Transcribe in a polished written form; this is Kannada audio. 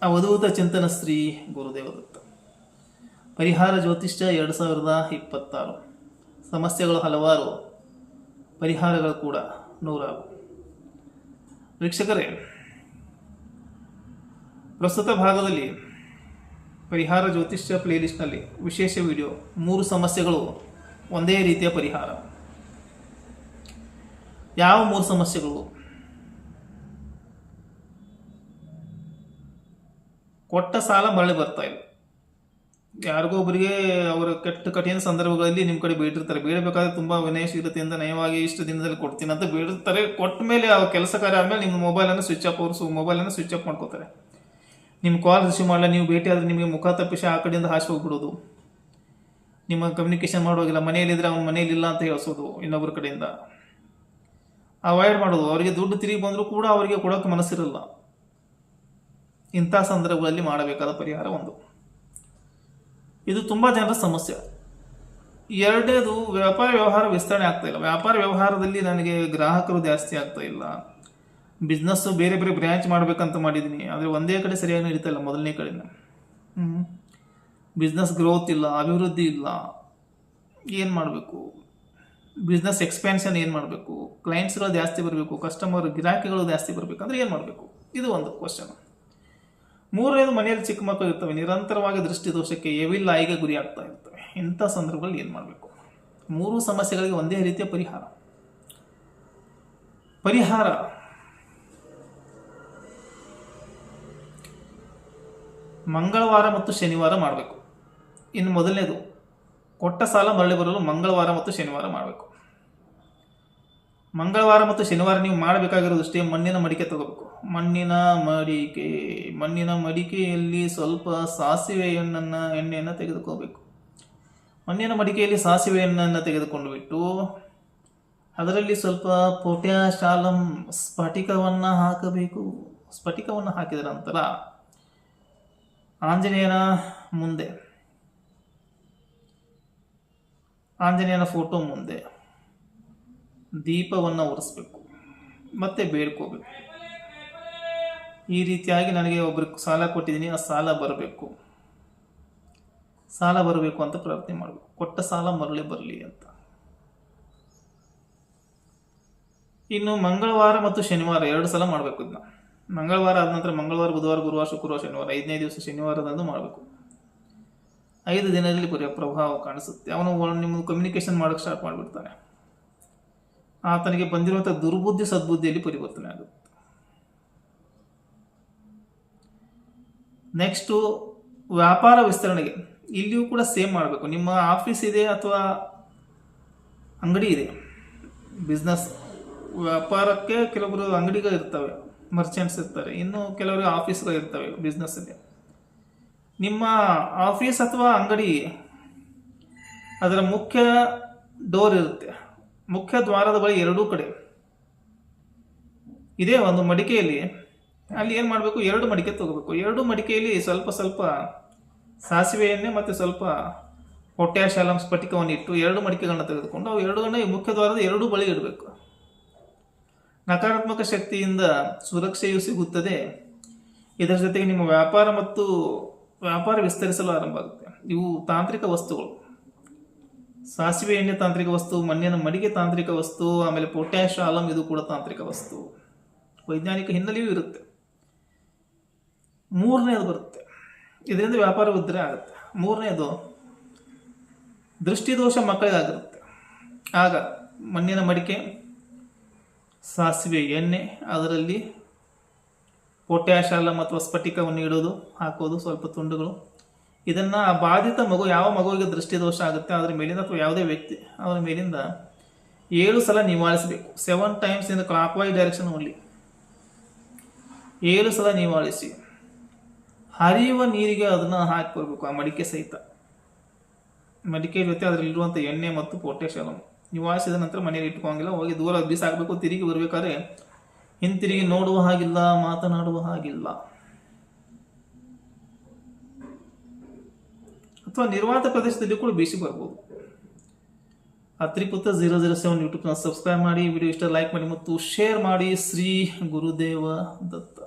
ಅವಧೂತ ಚಿಂತನ ಶ್ರೀ ಗುರುದೇವದತ್ತ. ಪರಿಹಾರ ಜ್ಯೋತಿಷ್ಯ 2026. ಸಮಸ್ಯೆಗಳು ಹಲವಾರು, ಪರಿಹಾರಗಳು ಕೂಡ ನೂರಾರು. ವೀಕ್ಷಕರೇ, ಪ್ರಸ್ತುತ ಭಾಗದಲ್ಲಿ ಪರಿಹಾರ ಜ್ಯೋತಿಷ್ಯ ಪ್ಲೇಲಿಸ್ಟ್ನಲ್ಲಿ ವಿಶೇಷ ವಿಡಿಯೋ 3 ಸಮಸ್ಯೆಗಳು ಒಂದೇ ರೀತಿಯ ಪರಿಹಾರ. ಯಾವ 3 ಸಮಸ್ಯೆಗಳು? ಕೊಟ್ಟ ಸಾಲ ಮರಳಿ ಬರ್ತಾ ಇಲ್ಲ. ಯಾರಿಗೋ ಒಬ್ಬರಿಗೆ ಅವರ ಕಠಿಣ ಸಂದರ್ಭಗಳಲ್ಲಿ ನಿಮ್ಮ ಕಡೆ ಬೇಡಿರ್ತಾರೆ. ಬೇಡಬೇಕಾದ್ರೆ ತುಂಬ ವಿನಯಶೀಲತೆಯಿಂದ ನಯವಾಗಿ ಇಷ್ಟು ದಿನದಲ್ಲಿ ಕೊಡ್ತೀನಿ ಅಂತ ಬೇಡಿರ್ತಾರೆ. ಕೊಟ್ಟ ಮೇಲೆ ಆ ಕೆಲಸ ಕಾರ್ಯ ಆದಮೇಲೆ ನಿಮ್ಮ ಮೊಬೈಲನ್ನು ಸ್ವಿಚ್ ಆಫ್ ಮೊಬೈಲನ್ನು ಸ್ವಿಚ್ ಆಫ್ ಮಾಡ್ಕೋತಾರೆ. ನಿಮ್ಮ ಕಾಲ್ ರಿಸೀವ್ ಮಾಡಲ್ಲ. ನೀವು ಭೇಟಿ ಆದರೆ ನಿಮಗೆ ಮುಖ ತಪ್ಪಿಸಿ ಆ ಕಡೆಯಿಂದ ಹಾಸಿ ಹೋಗ್ಬಿಡೋದು. ನಿಮ್ಮ ಕಮ್ಯುನಿಕೇಷನ್ ಮಾಡೋಗಿಲ್ಲ. ಮನೆಯಲ್ಲಿದ್ದರೆ ಅವ್ನು ಮನೆಯಲ್ಲಿಲ್ಲ ಅಂತ ಹೇಳಿಸೋದು ಇನ್ನೊಬ್ಬರ ಕಡೆಯಿಂದ. ಅವಾಯ್ಡ್ ಮಾಡೋದು. ಅವರಿಗೆ ದುಡ್ಡು ತಿರುಗಿ ಬಂದರೂ ಕೂಡ ಅವರಿಗೆ ಕೊಡೋಕ್ಕೆ ಮನಸ್ಸಿರಲ್ಲ. ಇಂಥ ಸಂದರ್ಭಗಳಲ್ಲಿ ಮಾಡಬೇಕಾದ ಪರಿಹಾರ ಒಂದು. ಇದು ತುಂಬ ಜನರ ಸಮಸ್ಯೆ. ಎರಡನೇದು, ವ್ಯಾಪಾರ ವ್ಯವಹಾರ ವಿಸ್ತರಣೆ ಆಗ್ತಾ ಇಲ್ಲ. ವ್ಯಾಪಾರ ವ್ಯವಹಾರದಲ್ಲಿ ನನಗೆ ಗ್ರಾಹಕರು ಜಾಸ್ತಿ ಆಗ್ತಾ ಇಲ್ಲ. ಬಿಸ್ನೆಸ್ಸು ಬೇರೆ ಬೇರೆ ಬ್ರ್ಯಾಂಚ್ ಮಾಡಬೇಕಂತ ಮಾಡಿದ್ದೀನಿ, ಆದರೆ ಒಂದೇ ಕಡೆ ಸರಿಯಾಗಿ ನಡೀತಾ ಇಲ್ಲ. ಮೊದಲನೇ ಕಡೆನ ಬಿಸ್ನೆಸ್ ಗ್ರೋತ್ ಇಲ್ಲ, ಅಭಿವೃದ್ಧಿ ಇಲ್ಲ. ಏನು ಮಾಡಬೇಕು? ಬಿಸ್ನೆಸ್ ಎಕ್ಸ್ಪ್ಯಾನ್ಷನ್ ಏನು ಮಾಡಬೇಕು? ಕ್ಲೈಂಟ್ಸ್ಗಳು ಜಾಸ್ತಿ ಬರಬೇಕು, ಕಸ್ಟಮರ್ ಗಿರಾಕಿಗಳು ಜಾಸ್ತಿ ಬರಬೇಕಂದ್ರೆ ಏನು ಮಾಡಬೇಕು? ಇದು ಒಂದು ಕ್ವಶನ್. ಮೂರನೇದು, ಮನೆಯಲ್ಲಿ ಚಿಕ್ಕ ಮಕ್ಕಳು ಇರ್ತವೆ, ನಿರಂತರವಾಗಿ ದೃಷ್ಟಿ ದೋಷಕ್ಕೆ, ಎವಿಲ್ ಐಗೆ ಗುರಿ ಆಗ್ತಾ ಇರ್ತವೆ. ಇಂಥ ಸಂದರ್ಭದಲ್ಲಿ ಏನು ಮಾಡಬೇಕು? 3 ಸಮಸ್ಯೆಗಳಿಗೆ ಒಂದೇ ರೀತಿಯ ಪರಿಹಾರ ಮಂಗಳವಾರ ಮತ್ತು ಶನಿವಾರ ಮಾಡಬೇಕು. ಇನ್ನು ಮೊದಲನೇದು, ಕೊಟ್ಟ ಸಾಲ ಮರಳಿ ಬರಲು ಮಂಗಳವಾರ ಮತ್ತು ಶನಿವಾರ ಮಾಡಬೇಕು. ಮಂಗಳವಾರ ಮತ್ತು ಶನಿವಾರ ನೀವು ಮಾಡಬೇಕಾಗಿರೋದು ಅಷ್ಟೇ, ಮಣ್ಣಿನ ಮಡಿಕೆ ತಗೋಬೇಕು. ಮಣ್ಣಿನ ಮಡಿಕೆಯಲ್ಲಿ ಸ್ವಲ್ಪ ಸಾಸಿವೆ ಎಣ್ಣೆಯನ್ನು ತೆಗೆದುಕೋಬೇಕು. ಮಣ್ಣಿನ ಮಡಿಕೆಯಲ್ಲಿ ಸಾಸಿವೆ ಎಣ್ಣೆಯನ್ನು ತೆಗೆದುಕೊಂಡು ಬಿಟ್ಟು ಅದರಲ್ಲಿ ಸ್ವಲ್ಪ ಪೊಟ್ಯಾಶಾಲಂ ಸ್ಫಟಿಕವನ್ನು ಹಾಕಬೇಕು. ಸ್ಫಟಿಕವನ್ನು ಹಾಕಿದ ನಂತರ ಆಂಜನೇಯನ ಫೋಟೋ ಮುಂದೆ ದೀಪವನ್ನು ಉರಿಸ್ಬೇಕು, ಮತ್ತೆ ಬೇಡ್ಕೋಬೇಕು. ಈ ರೀತಿಯಾಗಿ ನನಗೆ ಒಬ್ರಿಗೆ ಸಾಲ ಕೊಟ್ಟಿದ್ದೀನಿ, ಆ ಸಾಲ ಬರಬೇಕು ಅಂತ ಪ್ರಾರ್ಥನೆ ಮಾಡಬೇಕು. ಕೊಟ್ಟ ಸಾಲ ಮರಳಿ ಬರಲಿ ಅಂತ. ಇನ್ನು ಮಂಗಳವಾರ ಮತ್ತು ಶನಿವಾರ 2 ಸಲ ಮಾಡಬೇಕು. ಇದನ್ನ ಮಂಗಳವಾರ ಆದ ನಂತರ ಮಂಗಳವಾರ, ಬುಧವಾರ, ಗುರುವಾರ, ಶುಕ್ರವಾರ, ಶನಿವಾರ 5ನೇ ದಿವಸ ಶನಿವಾರದಂದು ಮಾಡಬೇಕು. 5 ದಿನದಲ್ಲಿ ಪ್ರಭಾವ ಕಾಣಿಸುತ್ತೆ. ಅವನು ನಿಮ್ಮ ಕಮ್ಯುನಿಕೇಷನ್ ಮಾಡೋಕ್ಕೆ ಸ್ಟಾರ್ಟ್ ಮಾಡಿಬಿಡ್ತಾನೆ. ಆತನಿಗೆ ಬಂದಿರುವಂಥ ದುರ್ಬುದ್ಧಿ ಸದ್ಬುದ್ಧಿಯಲ್ಲಿ ಪರಿವರ್ತನೆ ಆಗುತ್ತೆ. ನೆಕ್ಸ್ಟು, ವ್ಯಾಪಾರ ವಿಸ್ತರಣೆಗೆ ಇಲ್ಲಿಯೂ ಕೂಡ ಸೇಮ್ ಮಾಡಬೇಕು. ನಿಮ್ಮ ಆಫೀಸ್ ಇದೆ ಅಥವಾ ಅಂಗಡಿ ಇದೆ, ಬಿಸ್ನೆಸ್ ವ್ಯಾಪಾರಕ್ಕೆ ಕೆಲವರು ಅಂಗಡಿಗಳು ಇರ್ತವೆ, ಮರ್ಚೆಂಟ್ಸ್ ಇರ್ತಾರೆ. ಇನ್ನು ಕೆಲವರಿಗೆ ಆಫೀಸ್ಗಳು ಇರ್ತವೆ ಬಿಸ್ನೆಸ್ಸಿಗೆ. ನಿಮ್ಮ ಆಫೀಸ್ ಅಥವಾ ಅಂಗಡಿ ಅದರ ಮುಖ್ಯ ಡೋರ್ ಇರುತ್ತೆ, ಮುಖ್ಯ ದ್ವಾರದ ಬಳಿ 2 ಕಡೆ ಇದೇ ಒಂದು ಮಡಿಕೆಯಲ್ಲಿ ಅಲ್ಲಿ ಏನು ಮಾಡಬೇಕು? 2 ಮಡಿಕೆ ತಗೋಬೇಕು. 2 ಮಡಿಕೆಯಲ್ಲಿ ಸ್ವಲ್ಪ ಸ್ವಲ್ಪ ಸಾಸಿವೆ ಎಣ್ಣೆ ಮತ್ತು ಸ್ವಲ್ಪ ಪೊಟ್ಯಾಶಾಲಂ ಸ್ಫಟಿಕವನ್ನು ಇಟ್ಟು 2 ಮಡಿಕೆಗಳನ್ನ ತೆಗೆದುಕೊಂಡು ಅವು 2 ಮುಖ್ಯ ದ್ವಾರದ 2 ಬಳಿ ಇಡಬೇಕು. ನಕಾರಾತ್ಮಕ ಶಕ್ತಿಯಿಂದ ಸುರಕ್ಷೆಯೂ ಸಿಗುತ್ತದೆ. ಇದರ ಜೊತೆಗೆ ನಿಮ್ಮ ವ್ಯಾಪಾರ ವಿಸ್ತರಿಸಲು ಆರಂಭ ಆಗುತ್ತೆ. ಇವು ತಾಂತ್ರಿಕ ವಸ್ತುಗಳು. ಸಾಸಿವೆ ಎಣ್ಣೆ ತಾಂತ್ರಿಕ ವಸ್ತು, ಮಣ್ಣಿನ ಮಡಿಕೆ ತಾಂತ್ರಿಕ ವಸ್ತು, ಆಮೇಲೆ ಪೊಟ್ಯಾಶಾಲಂ ಇದು ಕೂಡ ತಾಂತ್ರಿಕ ವಸ್ತು. ವೈಜ್ಞಾನಿಕ ಹಿನ್ನೆಲೆಯೂ ಇರುತ್ತೆ. 3ನೇದು ಬರುತ್ತೆ, ಇದರಿಂದ ವ್ಯಾಪಾರ ವೃದ್ಧಿ ಆಗುತ್ತೆ. 3ನೇದು, ದೃಷ್ಟಿದೋಷ ಮಕ್ಕಳಿಗಾಗಿರುತ್ತೆ. ಆಗ ಮಣ್ಣಿನ ಮಡಿಕೆ, ಸಾಸಿವೆ ಎಣ್ಣೆ, ಅದರಲ್ಲಿ ಪೊಟ್ಯಾಶಾಲಂ ಅಥವಾ ಸ್ಫಟಿಕವನ್ನು ಹಾಕೋದು ಸ್ವಲ್ಪ ತುಂಡುಗಳು. ಇದನ್ನು ಬಾಧಿತ ಮಗು, ಯಾವ ಮಗುವಿಗೆ ದೃಷ್ಟಿದೋಷ ಆಗುತ್ತೆ ಅದರ ಮೇಲಿಂದ ಅಥವಾ ಯಾವುದೇ ವ್ಯಕ್ತಿ ಅವರ ಮೇಲಿಂದ 7 ಸಲ ನಿವಾಳಿಸಬೇಕು. 7 times in clockwise direction only. 7 ಸಲ ನಿವಾಳಿಸಿ ಹರಿಯುವ ನೀರಿಗೆ ಅದನ್ನು ಹಾಕಿ ಬರಬೇಕು. ಆ ಮಡಿಕೆ ಸಹಿತ, ಮಡಿಕೆ ಜೊತೆ ಅದರಲ್ಲಿರುವಂಥ ಎಣ್ಣೆ ಮತ್ತು ಪೊಟ್ಯಾಶಾಲಂ ನಿವಾಳಿಸಿದ ನಂತರ ಮನೆಯಲ್ಲಿ ಇಟ್ಕೊಂಗಿಲ್ಲ, ಹೋಗಿ ದೂರ ಬೀಸಾಕಬೇಕು. ತಿರುಗಿ ಬರಬೇಕಾದ್ರೆ ಹಿಂತಿರುಗಿ ನೋಡುವ ಹಾಗಿಲ್ಲ, ಮಾತನಾಡುವ ಹಾಗಿಲ್ಲ. ಅಥವಾ ನಿರ್ವಾತ ಪ್ರದೇಶದಲ್ಲಿ ಕೂಡ ಬೀಸಿ ಬರ್ಬೋದು. ಅತ್ರಿಪುತ್ರ 007 ಯೂಟ್ಯೂಬ್ನ ಸಬ್ಸ್ಕ್ರೈಬ್ ಮಾಡಿ, ವಿಡಿಯೋ ಇಷ್ಟ ಲೈಕ್ ಮಾಡಿ ಮತ್ತು ಶೇರ್ ಮಾಡಿ. ಶ್ರೀ ಗುರುದೇವ ದತ್ತ.